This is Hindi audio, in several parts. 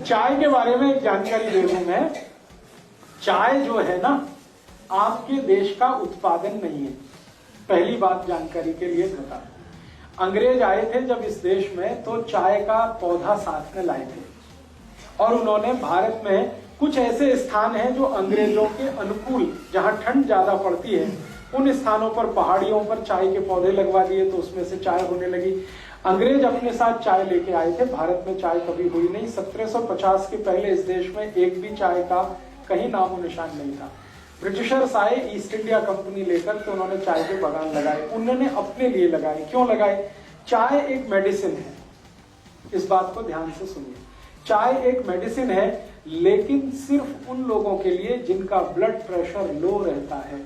चाय के बारे में एक जानकारी दे दूं मैं। चाय जो है ना, आपके देश का उत्पादन नहीं है। पहली बात जानकारी के लिए बता, अंग्रेज आए थे जब इस देश में तो चाय का पौधा साथ में लाए थे और उन्होंने भारत में कुछ ऐसे स्थान हैं जो अंग्रेजों के अनुकूल, जहां ठंड ज्यादा पड़ती है, उन स्थानों पर पहाड़ियों पर चाय के पौधे लगवा दिए तो उसमें से चाय होने लगी। अंग्रेज अपने साथ चाय लेके आए थे। भारत में चाय कभी हुई नहीं। 1750 के पहले इस देश में एक भी चाय का कहीं नामो निशान नहीं था। ब्रिटिशर्स आए ईस्ट इंडिया कंपनी लेकर, तो उन्होंने चाय के बागान लगाए। उन्होंने अपने लिए लगाए। क्यों लगाए? चाय एक मेडिसिन है। इस बात को ध्यान से सुनिए। चाय एक मेडिसिन है, लेकिन सिर्फ उन लोगों के लिए जिनका ब्लड प्रेशर लो रहता है।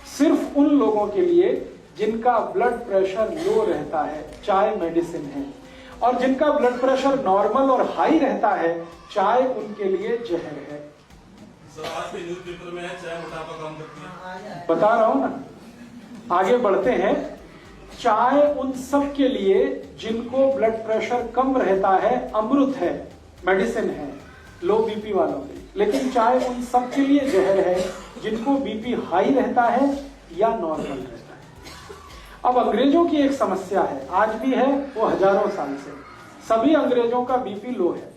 सिर्फ उन लोगों के लिए जिनका ब्लड प्रेशर लो रहता है चाय मेडिसिन है, और जिनका ब्लड प्रेशर नॉर्मल और हाई रहता है चाय उनके लिए जहर है। आज के न्यूज़पेपर में चाय मोटापा कम करती है, बता रहा हूं ना। आगे बढ़ते हैं। चाय उन सब के लिए जिनको ब्लड प्रेशर कम रहता है अमृत है, मेडिसिन है लो बीपी वालों के। लेकिन चाय उन सब के लिए जहर है जिनको बीपी हाई रहता है या नॉर्मल रहता है। अब अंग्रेजों की एक समस्या है, आज भी है, वो हजारों साल से। सभी अंग्रेजों का बीपी लो है।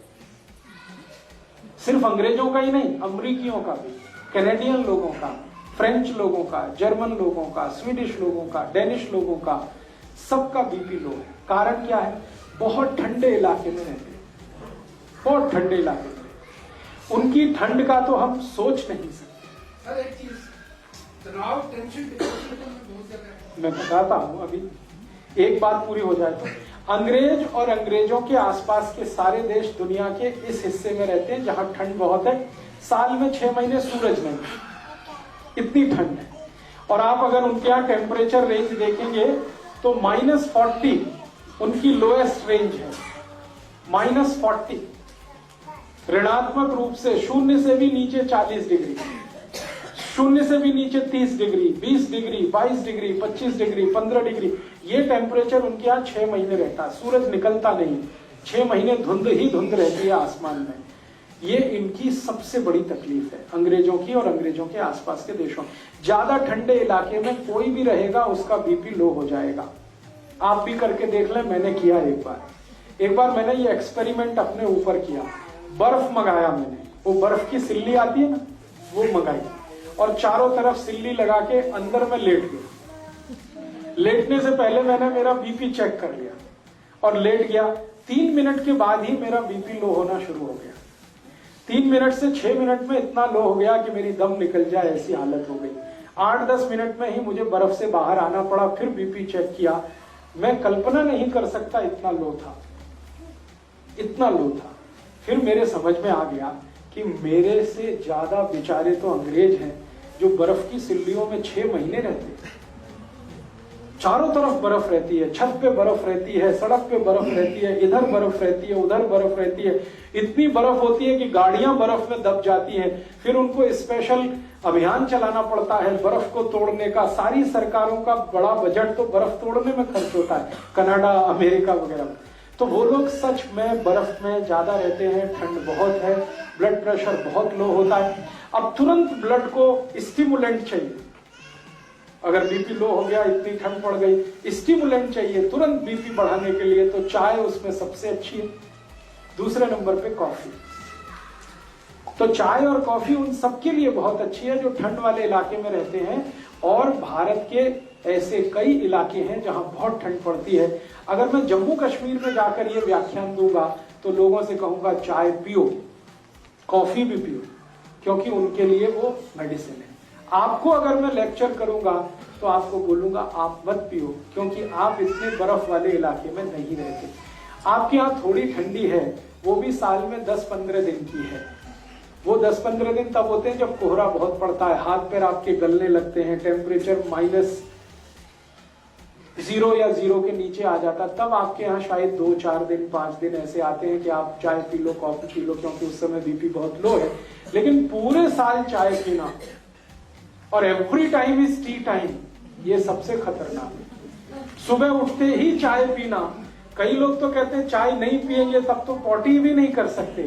सिर्फ अंग्रेजों का ही नहीं, अमरीकियों का भी, कैनेडियन लोगों का, फ्रेंच लोगों का, जर्मन लोगों का, स्वीडिश लोगों का, डेनिश लोगों का, सबका बीपी लो है। कारण क्या है? बहुत ठंडे इलाके में रहते हैं, बहुत ठंडे इलाके में। उनकी ठंड का तो हम सोच नहीं सकते। सर एक चीज, तनाव, टेंशन, डिप्रेशन बहुत ज्यादा है। मैं बताता हूं, अभी एक बात पूरी हो जाए तो। अंग्रेज और अंग्रेजों के आसपास के सारे देश दुनिया के इस हिस्से में रहते हैं जहां ठंड बहुत है। साल में 6 महीने सूरज नहीं, इतनी ठंड है। और आप अगर उनके यहाँ टेम्परेचर रेंज देखेंगे तो -40 उनकी लोएस्ट रेंज है। -40 ऋणात्मक रूप से, शून्य से भी नीचे 40 डिग्री, शून्य से भी नीचे 30 degree, 20 degree, 22 degree, 25 degree, 15 degree, ये टेम्परेचर उनके यहाँ 6 महीने रहता है। सूरज निकलता नहीं, 6 महीने धुंध ही धुंध रहती है आसमान में। ये इनकी सबसे बड़ी तकलीफ है, अंग्रेजों की और अंग्रेजों के आसपास के देशों। ज्यादा ठंडे इलाके में कोई भी रहेगा उसका बीपी लो हो जाएगा। आप भी करके देख लें, मैंने किया एक बार मैंने ये एक्सपेरिमेंट अपने ऊपर किया। बर्फ मंगाया मैंने, वो बर्फ की सिल्ली आती है ना, वो मंगाई और चारों तरफ सिल्ली लगा के अंदर में लेट गया। लेटने से पहले मैंने मेरा बीपी चेक कर लिया और लेट गया। 3 मिनट के बाद ही मेरा बीपी लो होना शुरू हो गया। 3 मिनट से 6 मिनट में इतना लो हो गया कि मेरी दम निकल जाए ऐसी हालत हो गई। 8-10 मिनट में ही मुझे बर्फ से बाहर आना पड़ा। फिर बीपी चेक किया, मैं कल्पना नहीं कर सकता इतना लो था, इतना लो था। फिर मेरे समझ में आ गया कि मेरे से ज्यादा बेचारे तो अंग्रेज हैं जो बर्फ की सिल्लियों में 6 महीने रहते हैं। चारों तरफ बर्फ रहती है, छत पे बर्फ रहती है, सड़क पे बर्फ रहती है, इधर बर्फ रहती है, उधर बर्फ रहती है। इतनी बर्फ होती है कि गाड़ियां बर्फ में दब जाती हैं। फिर उनको स्पेशल अभियान चलाना पड़ता है बर्फ को तोड़ने का। सारी सरकारों का बड़ा बजट तो बर्फ तोड़ने में खर्च होता है, कनाडा, अमेरिका वगैरह। तो वो लोग सच में बर्फ में ज्यादा रहते हैं, ठंड बहुत है, ब्लड प्रेशर बहुत लो होता है। अब तुरंत ब्लड को स्टिमुलेंट चाहिए। अगर बीपी लो हो गया, इतनी ठंड पड़ गई, स्टिमुलेंट चाहिए तुरंत बीपी बढ़ाने के लिए, तो चाय उसमें सबसे अच्छी है। दूसरे नंबर पे कॉफी। तो चाय और कॉफी उन सबके लिए बहुत अच्छी है जो ठंड वाले इलाके में रहते हैं। और भारत के ऐसे कई इलाके हैं जहां बहुत ठंड पड़ती है। अगर मैं जम्मू कश्मीर में जाकर ये व्याख्यान दूंगा तो लोगों से कहूंगा चाय पियो, कॉफी भी पियो, क्योंकि उनके लिए वो मेडिसिन है। आपको अगर मैं लेक्चर करूंगा तो आपको बोलूंगा आप मत पियो, क्योंकि आप इतने बर्फ वाले इलाके में नहीं रहते। आपके यहाँ थोड़ी ठंडी है, वो भी साल में 10-15 दिन की है। वो 10-15 दिन तब होते हैं जब कोहरा बहुत पड़ता है, हाथ पैर आपके गलने लगते हैं, टेम्परेचर -0 या 0 के नीचे आ जाता। तब आपके यहाँ शायद 2-4 दिन 5 दिन ऐसे आते हैं कि आप चाय P low, coffee P low, क्योंकि उस समय बीपी बहुत लो है। लेकिन पूरे साल चाय पीना और every time is T time, ये सबसे खतरनाक है। सुबह उठते ही चाय पीना कई लोग तो कहते हैं चाय नहीं पिएंगे तब तो पॉटी भी नहीं कर सकते।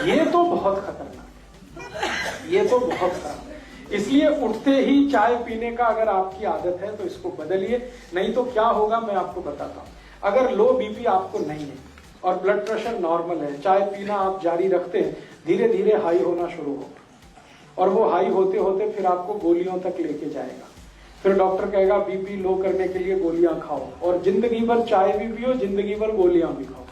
ये तो बहुत खतरनाक, ये तो बहुत खराब। इसलिए उठते ही चाय पीने का अगर आपकी आदत है तो इसको बदलिए, नहीं तो क्या होगा मैं आपको बताता हूं। अगर लो बीपी आपको नहीं है और ब्लड प्रेशर नॉर्मल है, चाय पीना आप जारी रखते हैं, धीरे धीरे हाई होना शुरू होगा और वो हाई होते होते फिर आपको गोलियों तक लेके जाएगा। फिर डॉक्टर कहेगा बीपी लो करने के लिए गोलियां खाओ, और जिंदगी भर चाय भी पियो, जिंदगी भर गोलियां भी खाओ।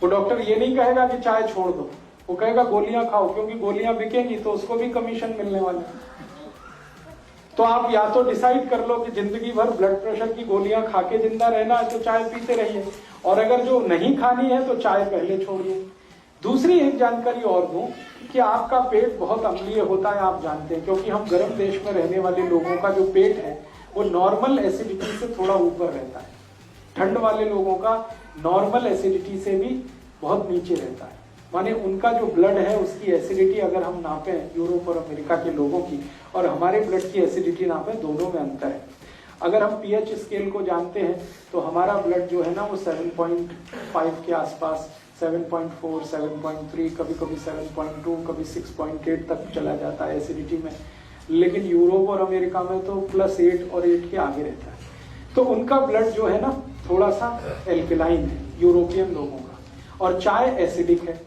वो डॉक्टर ये नहीं कहेगा कि चाय छोड़ दो, वो कहेगा गोलियां खाओ, क्योंकि गोलियां बिकेंगी तो उसको भी कमीशन मिलने वाला है। तो आप या तो डिसाइड कर लो कि जिंदगी भर ब्लड प्रेशर की गोलियां खा के जिंदा रहना है तो चाय पीते रहिए, और अगर जो नहीं खानी है तो चाय पहले छोड़िए। दूसरी एक जानकारी और दूं कि आपका पेट बहुत अम्लीय होता है, आप जानते हैं, क्योंकि हम गर्म देश में रहने वाले लोगों का जो पेट है वो नॉर्मल एसिडिटी से थोड़ा ऊपर रहता है। ठंड वाले लोगों का नॉर्मल एसिडिटी से भी बहुत नीचे रहता है, माने उनका जो ब्लड है उसकी एसिडिटी अगर हम नापें यूरोप और अमेरिका के लोगों की और हमारे ब्लड की एसिडिटी नापें, दोनों में अंतर है। अगर हम पीएच स्केल को जानते हैं तो हमारा ब्लड जो है ना वो 7.5 के आसपास, 7.4, 7.3, कभी कभी 7.2, कभी 6.8 तक चला जाता है एसिडिटी में। लेकिन यूरोप और अमेरिका में तो +8 और 8 के आगे रहता है। तो उनका ब्लड जो है ना थोड़ा सा एल्कलाइन है यूरोपियन लोगों का, और चाय एसिडिक है।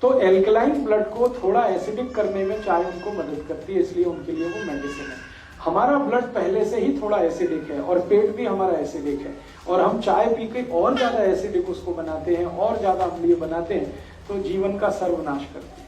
तो एल्कलाइन ब्लड को थोड़ा एसिडिक करने में चाय उनको मदद करती है, इसलिए उनके लिए वो मेडिसिन है। हमारा ब्लड पहले से ही थोड़ा एसिडिक है और पेट भी हमारा एसिडिक है, और हम चाय पी के और ज्यादा एसिडिक उसको बनाते हैं और ज्यादा अम्लीय बनाते हैं, तो जीवन का सर्वनाश करते हैं।